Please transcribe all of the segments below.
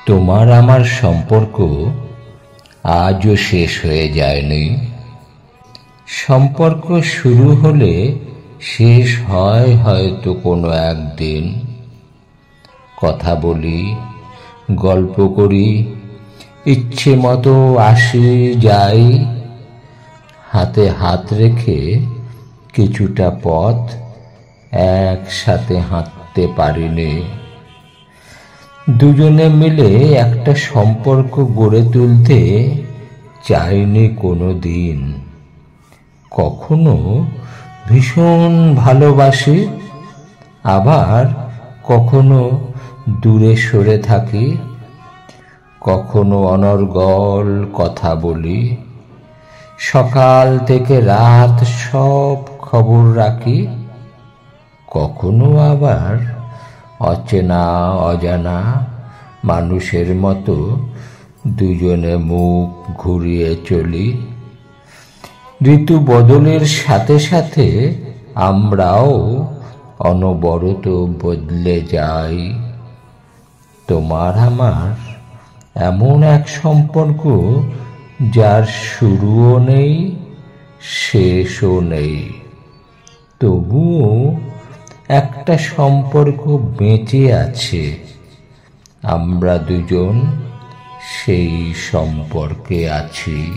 তোমার আমার সম্পর্ক আজও শেষ হয়ে যায়নি। সম্পর্ক শুরু হলে শেষ হয় হয়তো কোনো একদিন। কথা বলি, গল্প করি, ইচ্ছে মতো আসি যাই, হাতে হাত রেখে কিছুটা পথ একসাথে হাঁটতে পারিনি। দুজনে মিলে একটা সম্পর্ক গড়ে তুলতে চাইনি কোনো দিন। কখনো ভীষণ ভালোবাসি, আবার কখনো দূরে সরে থাকি। কখনো অনর্গল কথা বলি, সকাল থেকে রাত সব খবর রাখি। কখনো আবার অচেনা অজানা মানুষের মতো দুজনে মুখ ঘুরিয়ে চলি। ঋতু বদলের সাথে সাথে আমরাও অনবরত বদলে যাই। তোমার আমার এমন এক সম্পর্ক যার শুরুও নেই, শেষও নেই, তবুও একটা সম্পর্ক বেঁচে আছে। আমরা দুজন সেই সম্পর্কে আছি।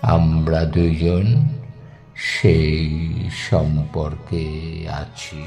আমরা দুজন সেই সম্পর্কে আছি।